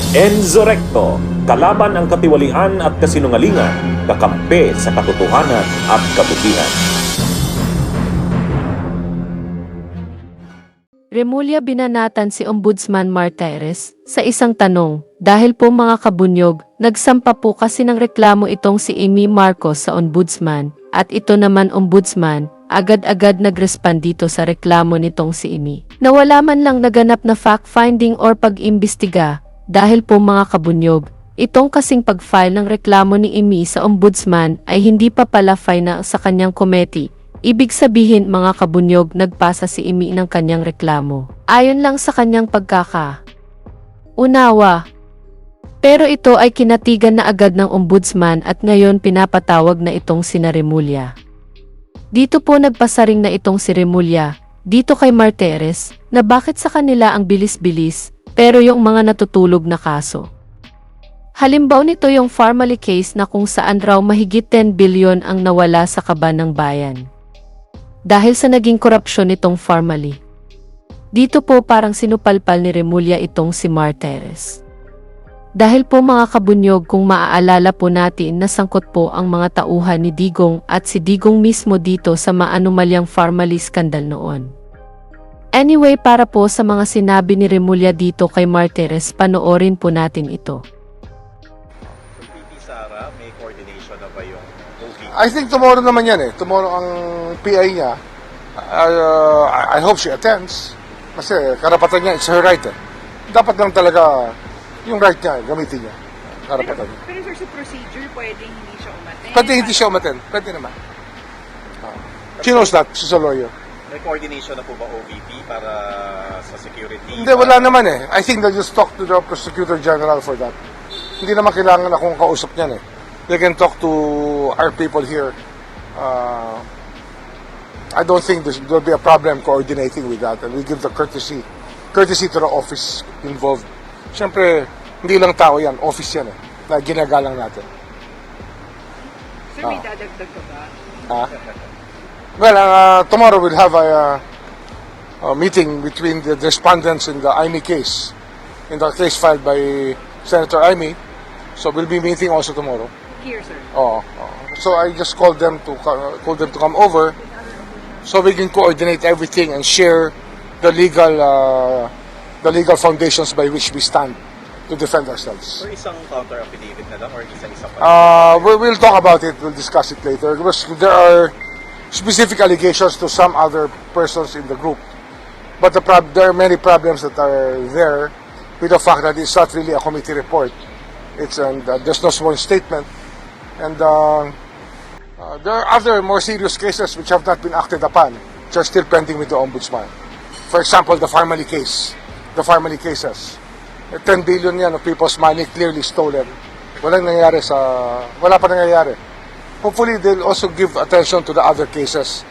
Enzo Recto, kalaban ang katiwalian at kasinungalingan, kakampi sa katotohanan at kabutihan. Remulla binanatan si Ombudsman Martires sa isang tanong, dahil po mga kabunyog, nagsampa po kasi ng reklamo itong si Amy Marcos sa Ombudsman, at ito naman Ombudsman, agad-agad nag-respond dito sa reklamo nitong si Amy. Nawala man lang naganap na fact-finding or pag-imbestiga, dahil po mga kabunyog, itong kasing pag-file ng reklamo ni Amy sa Ombudsman ay hindi pa pala final sa kanyang committee. Ibig sabihin mga kabunyog, nagpasa si Amy ng kanyang reklamo. Ayon lang sa kanyang pagkaka-unawa. Pero ito ay kinatigan na agad ng Ombudsman at ngayon pinapatawag na itong sina Remulla. Dito po nagpasaring na itong si Remulla, dito kay Martires, na bakit sa kanila ang bilis-bilis, pero yung mga natutulog na kaso. Halimbawa nito yung Farmally case na kung saan raw mahigit 10 bilyon ang nawala sa kaban ng bayan. Dahil sa naging korupsyon nitong Farmally. Dito po parang sinupalpal ni Remulla itong si Martires. Dahil po mga kabunyog, kung maaalala po natin, nasangkot po ang mga tauhan ni Digong at si Digong mismo dito sa maanumalyang Farmally scandal noon. Anyway, para po sa mga sinabi ni Remulla dito kay Martires, panoorin po natin ito. Sara, may coordination na ba yung OVP? I think tomorrow naman yan eh. Tomorrow ang PI niya. I hope she attends. Kasi karapatan niya, it's her right eh. Dapat lang talaga yung right niya, gamitin niya. Karapatan niya. Pero sir, sa procedure, pwedeng hindi siya umaten? Pwede hindi siya umaten. Pwede naman. She knows that. She's a lawyer. May coordination na po ba OVP para sa security? Hindi, wala naman eh. I think they'll just talk to the Prosecutor General for that. Hindi naman kailangan akong kausap niyan eh. They can talk to our people here. I don't think there'll be a problem coordinating with that, and we give the courtesy to the office involved. Siyempre, hindi lang tao yan, office yan eh, na ginagalang natin. Sir, may dadagdag ka ba? Well, tomorrow we'll have a meeting between the respondents in the Amy case, in the case filed by Senator Amy. So we'll be meeting also tomorrow. Here, sir. So I just called them to come over, so we can coordinate everything and share the legal foundations by which we stand to defend ourselves. Or isang counter affidavit na lang or isa-isa pa? We'll talk about it. We'll discuss it later because there are specific allegations to some other persons in the group, but there are many problems that are there with the fact that it's not really a committee report. There's no sworn statement, and there are other more serious cases which have not been acted upon, which are still pending with the Ombudsman. For example, the Farmally case, the Farmally cases. 10 billion yan of people's money clearly stolen. Wala pa nangyayari. Hopefully, they'll also give attention to the other cases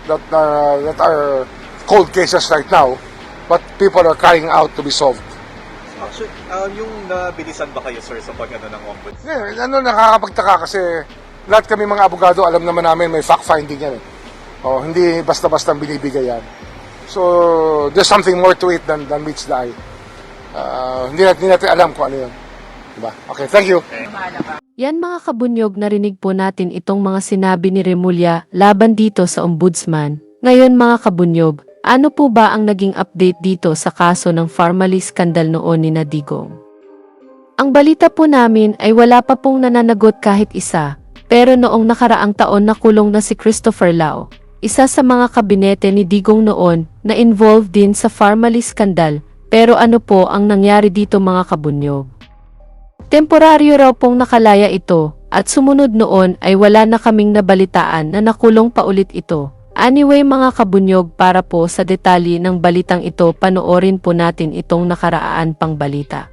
that are cold cases right now, but people are crying out to be solved. Actually, yung nabilisan ba kayo, sir, sa pag-ano ng ombudsman? Nakakapagtaka kasi lahat kami mga abogado, alam naman namin may fact-finding yan eh. Hindi basta-basta binibigay yan. So, there's something more to it than meets the eye. Hindi natin alam kung ano yun. Diba? Okay, thank you. Yan mga kabunyog, narinig po natin itong mga sinabi ni Remulla laban dito sa Ombudsman. Ngayon mga kabunyog, ano po ba ang naging update dito sa kaso ng Farmally scandal noon ni Digong? Ang balita po namin ay wala pa pong nananagot kahit isa, pero noong nakaraang taon nakulong na si Christopher Lau, isa sa mga kabinete ni Digong noon na involved din sa Farmally scandal. Pero ano po ang nangyari dito mga kabunyog? Temporaryo raw pong nakalaya ito, at sumunod noon ay wala na kaming nabalitaan na nakulong pa ulit ito. Anyway mga kabunyog, para po sa detalye ng balitang ito, panoorin po natin itong nakaraan pang balita.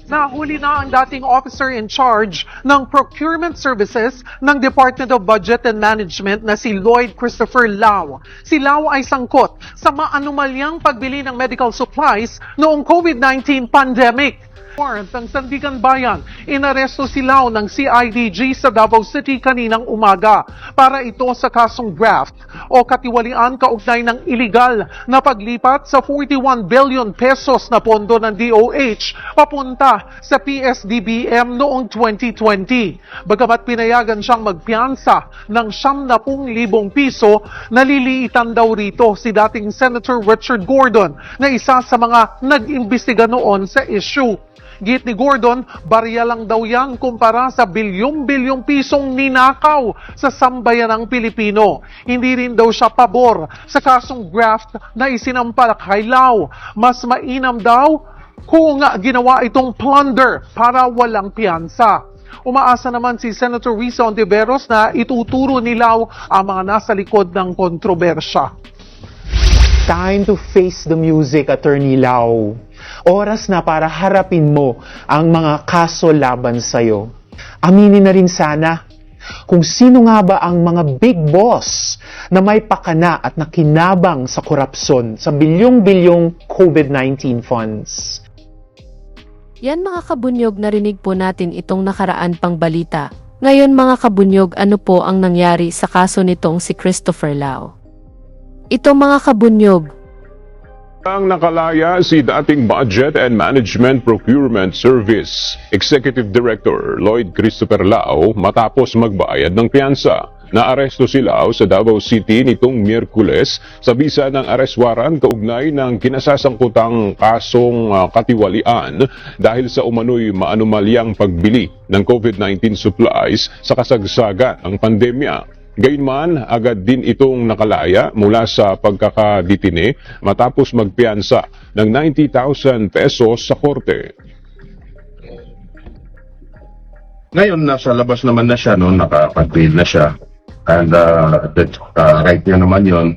Nahuli na ang dating officer in charge ng procurement services ng Department of Budget and Management na si Lloyd Christopher Lau. Si Lau ay sangkot sa maanumalyang pagbili ng medical supplies noong COVID-19 pandemic. Warrant ng Sandigan Bayan, inaresto si Lau ng CIDG sa Davao City kaninang umaga para ito sa kasong graft o katiwalian kaugnay ng iligal na paglipat sa 41 billion pesos na pondo ng DOH papunta sa PSDBM noong 2020. Bagamat pinayagan siyang magpiyansa ng 70,000 piso, naliliitan daw rito si dating Senator Richard Gordon na isa sa mga nag-imbestiga noon sa issue. Git ni Gordon, barya lang daw yan kumpara sa bilyong-bilyong pisong ninakaw sa sambayanang Pilipino. Hindi rin daw siya pabor sa kasong graft na isinampal kay Lau. Mas mainam daw kung ginawa itong plunder para walang piyansa. Umaasa naman si Senator Risa Ontiveros na ituturo ni Lau ang mga nasa likod ng kontrobersya. Time to face the music, Attorney Lau. Oras na para harapin mo ang mga kaso laban sa'yo. Aminin na rin sana kung sino nga ba ang mga big boss na may pakana at nakinabang sa korupsyon sa bilyong-bilyong COVID-19 funds. Yan mga kabunyog, narinig po natin itong nakaraan pang balita. Ngayon mga kabunyog, ano po ang nangyari sa kaso nitong si Christopher Lau? Ito mga kabunyog, Ang nakalaya si dating Budget and Management Procurement Service Executive Director Lloyd Christopher Lau matapos magbayad ng piyansa. Naaresto si Lau sa Davao City nitong Miyerkules sa bisa ng arrest warrant kaugnay ng kinasasangkutang kasong katiwalian dahil sa umano'y maanumalyang pagbili ng COVID-19 supplies sa kasagsagan ng pandemya. Gayunman, agad din itong nakalaya mula sa pagkakaditine matapos magpiyansa ng 90,000 pesos sa korte. Ngayon, nasa labas naman na siya, no? Nakapag-bail na siya. And right niya naman yon.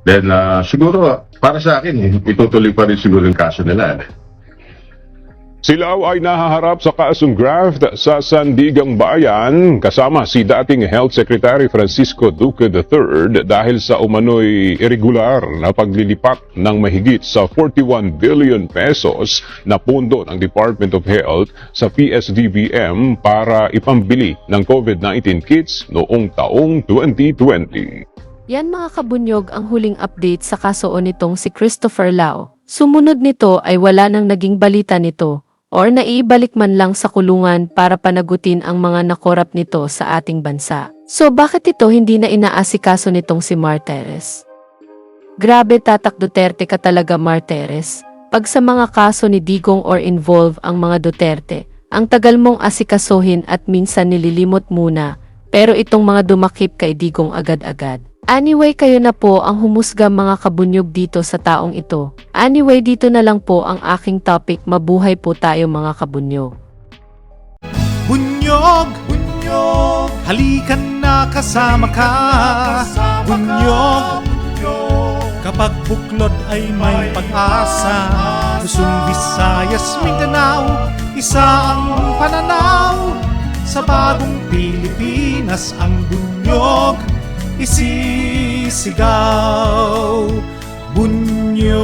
Then, siguro, para sa akin, itutuloy pa rin siguro yung kaso nila. Si Lau ay nahaharap sa kasong graft sa Sandigang Bayan kasama si dating Health Secretary Francisco Duque III dahil sa umano'y irregular na paglilipat ng mahigit sa 41 billion pesos na pondo ng Department of Health sa PSDBM para ipambili ng COVID-19 kits noong taong 2020. yan mga kabunyog ang huling update sa kaso nitong si Christopher Lau. Sumunod nito ay wala nang naging balita nito or naiibalik man lang sa kulungan para panagutin ang mga nakorap nito sa ating bansa. So bakit ito hindi na inaasikaso nitong si Martires? Grabe Tatak Duterte ka talaga Martires. Pag sa mga kaso ni Digong or involve ang mga Duterte, ang tagal mong asikasuhin at minsan nililimot muna, pero itong mga dumakip kay Digong agad-agad. Anyway, kayo na po ang humusga mga kabunyog dito sa taong ito. Anyway, dito na lang po ang aking topic. Mabuhay po tayo mga kabunyog. Bunyog, bunyog, halikan na kasama ka. Bunyog, kapag buklod ay may pag-asa. Luzon, Visayas, Mindanao, isa ang pananaw. Sa bagong Pilipinas ang bunyog isisigaw. Bunyog.